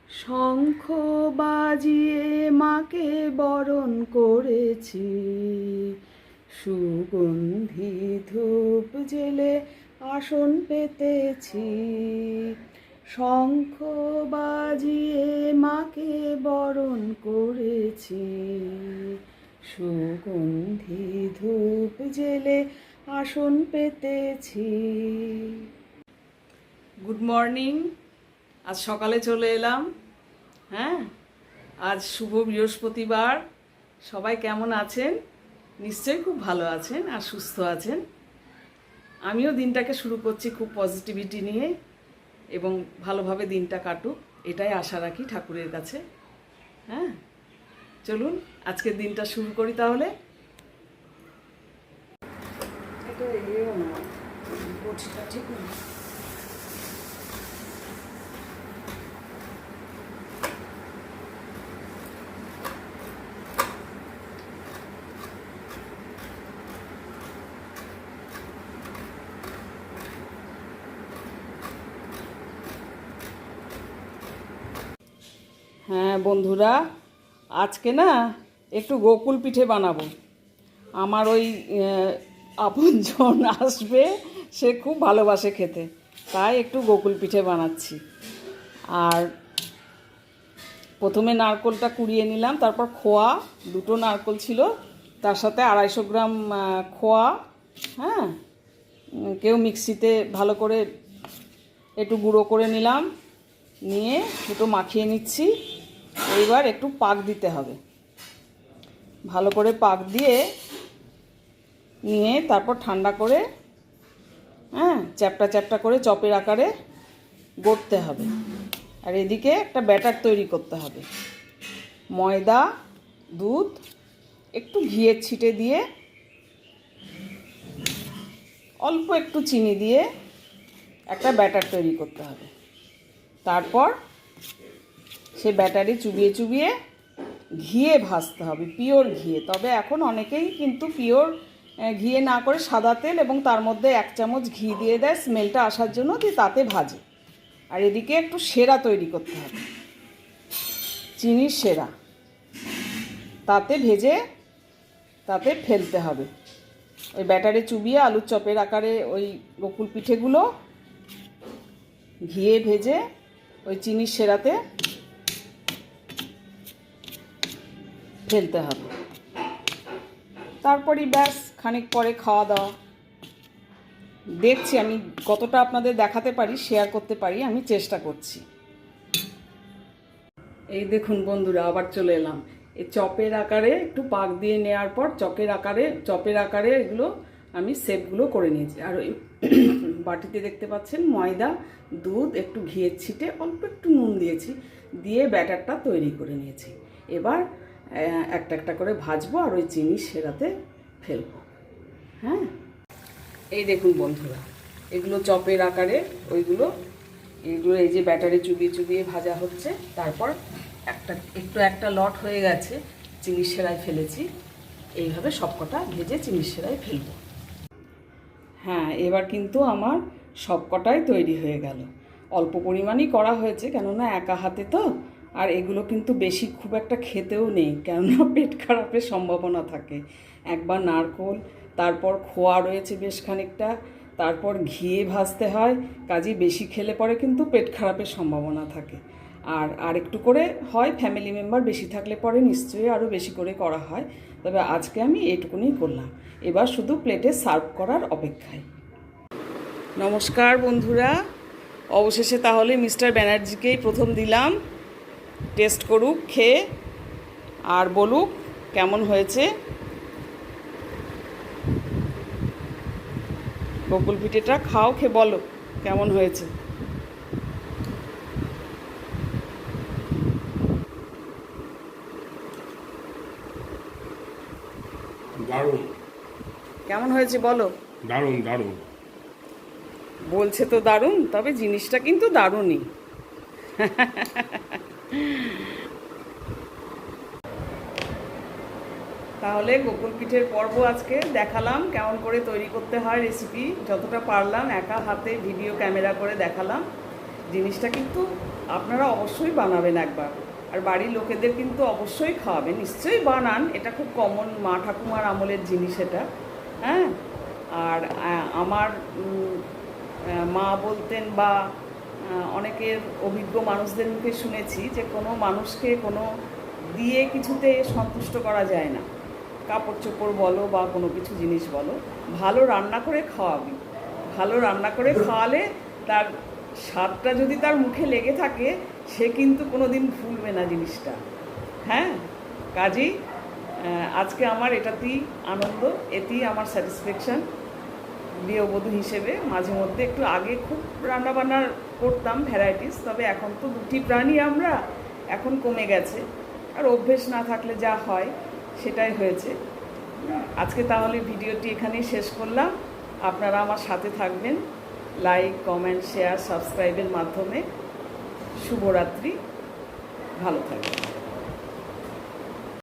শঙ্খ বাজিয়ে মাকে বরণ করেছি, সুগন্ধি ধূপ জেলে আসন পেতেছি। শঙ্খ বাজিয়ে মাকে বরণ করেছি, সুগন্ধি ধূপ জেলে আসন পেতেছি। Good morning. আজ সকালে চলে এলাম। হ্যাঁ, আজ শুভ বৃহস্পতিবার। সবাই কেমন আছেন? নিশ্চয়ই খুব ভালো আছেন আর সুস্থ আছেন। আমিও দিনটাকে শুরু করছি খুব পজিটিভিটি নিয়ে এবং ভালোভাবে দিনটা কাটুক, এটাই আশা রাখি ঠাকুরের কাছে। হ্যাঁ, চলুন আজকের দিনটা শুরু করি তাহলে। এটা এও না, বটিটা ঠিক না। হ্যাঁ বন্ধুরা, আজকে না একটু গোকুল পিঠে বানাবো। আমার ওই আপনজন আসবে, সে খুব ভালোবাসে খেতে, তাই একটু গোকুল পিঠে বানাচ্ছি। আর প্রথমে নারকোলটা কুড়িয়ে নিলাম, তারপর খোয়া, দুটো নারকোল ছিল, তার সাথে 250 গ্রাম খোয়া। হ্যাঁ, কেউ মিক্সিতে ভালো করে একটু গুঁড়ো করে নিলাম, নিয়ে দুটো মাখিয়ে নিচ্ছি। এইবার একটু পাক দিতে হবে, ভালো করে পাক দিয়ে নিয়ে তারপর ঠান্ডা করে চ্যাপটা চ্যাপটা করে চপের আকারে গড়তে হবে। আর এদিকে একটা ব্যাটার তৈরি করতে হবে। ময়দা, দুধ, একটু ঘিয়ের ছিটে দিয়ে, অল্প একটু চিনি দিয়ে একটা ব্যাটার তৈরি করতে হবে। তারপর সে ব্যাটারে চুবিয়ে চুবিয়ে ঘিয়ে ভাজতে হবে, পিওর ঘিয়ে। তবে এখন অনেকেই কিন্তু পিওর ঘিয়ে না করে সাদা তেল এবং তার মধ্যে 1 চামচ ঘি দিয়ে দেয় স্মেলটা আসার জন্য, দিয়ে তাতে ভাজে। আর এদিকে একটু সেরা তৈরি করতে হবে, চিনির সেরা, তাতে ভেজে তাতে ফেলতে হবে। ওই ব্যাটারে চুবিয়ে আলুর চপের আকারে ওই গোকুল পিঠেগুলো ঘিয়ে ভেজে ওই চিনির সেরাতে ফেলতে হবে। তারপরই ব্যাস, খানিক পরে খাওয়া দাওয়া। দেখছি আমি কতটা আপনাদের দেখাতে পারি, শেয়ার করতে পারি, আমি চেষ্টা করছি। এই দেখুন বন্ধুরা, আবার চলে এলাম। এই চপের আকারে একটু পাক দিয়ে নেওয়ার পর চপের আকারে এগুলো আমি শেপগুলো করে নিয়েছি। আর ওই বাটিতে দেখতে পাচ্ছেন ময়দা, দুধ, একটু ঘিয়ের ছিটে, অল্প একটু নুন দিয়েছি, দিয়ে ব্যাটারটা তৈরি করে নিয়েছি। এবার একটা একটা করে ভাজবো আর ওই চিনি সেরাতে ফেলবো। হ্যাঁ, এই দেখুন বন্ধুরা, এগুলো চপের আকারে এইগুলো এই যে ব্যাটারে চুবিয়ে চুবিয়ে ভাজা হচ্ছে। তারপর একটা লট হয়ে গেছে, চিনির সেরায় ফেলেছি। এইভাবে সবকটা ভেজে চিনির সেরায় ফেলবো। হ্যাঁ, এবার কিন্তু আমার সবকটাই তৈরি হয়ে গেল। অল্প পরিমাণই করা হয়েছে, কেননা একা হাতে তো। আর এগুলো কিন্তু বেশি খুব একটা খেতেও নেই, কেননা পেট খারাপের সম্ভাবনা থাকে। একবার নারকোল, তারপর খোয়া রয়েছে বেশ খানিকটা, তারপর ঘিয়ে ভাজতে হয়, কাজে বেশি খেলে পরে কিন্তু পেট খারাপের সম্ভাবনা থাকে। আর একটু করে হয়, ফ্যামিলি মেম্বার বেশি থাকলে পরে নিশ্চয়ই আরও বেশি করে করা হয়। তবে আজকে আমি এইটুকুনি করলাম। এবার শুধু প্লেটে সার্ভ করার অপেক্ষায়। নমস্কার বন্ধুরা, অবশেষে তাহলে মিস্টার ব্যানার্জিকেই প্রথম দিলাম। টেস্ট করুক, খেয়ে আর বলুক কেমন হয়েছে। গোকুল পিঠেটা খাও, খেয়ে বলো কেমন হয়েছে। দারুণ। কেমন হয়েছে বলো। দারুণ দারুণ বলছে তো দারুণ, তবে জিনিসটা কিন্তু দারুণই। তাহলে গোকুল পিঠের পর্ব আজকে দেখালাম, কেমন করে তৈরি করতে হয় রেসিপি, যতটা পারলাম একা হাতে ভিডিও ক্যামেরা করে দেখালাম। জিনিসটা কিন্তু আপনারা অবশ্যই বানাবেন একবার, আর বাড়ির লোকেদের কিন্তু অবশ্যই খাওয়াবেন, নিশ্চয়ই বানান, এটা খুব কমন মা ঠাকুমার আমলের জিনিস এটা। হ্যাঁ, আর আমার মা বলতেন বা অনেকের অভিজ্ঞ মানুষদের মুখে শুনেছি যে কোনো মানুষকে কোনো দিয়ে কিছুতে সন্তুষ্ট করা যায় না, কাপড় চোপড় বলো বা কোনো কিছু জিনিস বলো, ভালো রান্না করে খাওয়াবি, ভালো রান্না করে খাওয়ালে তার স্বাদটা যদি তার মুখে লেগে থাকে সে কিন্তু কোনো দিন ভুলবে না জিনিসটা। হ্যাঁ, কাজেই আজকে আমার এটাতেই আনন্দ, এতেই আমার স্যাটিসফ্যাকশান গৃহবধূ হিসেবে। মাঝে মধ্যে একটু আগে খুব রান্নাবান্না করতাম ভ্যারাইটিস, তবে এখন তো দুটি প্রাণী আমরা, এখন কমে গেছে, আর অভ্যেস না থাকলে যা হয় সেটাই হয়েছে। আজকে তাহলে ভিডিওটি এখানেই শেষ করলাম। আপনারা আমার সাথে থাকবেন, লাইক, কমেন্ট, শেয়ার, সাবস্ক্রাইবের মাধ্যমে। শুভরাত্রি, ভালো থাকবেন।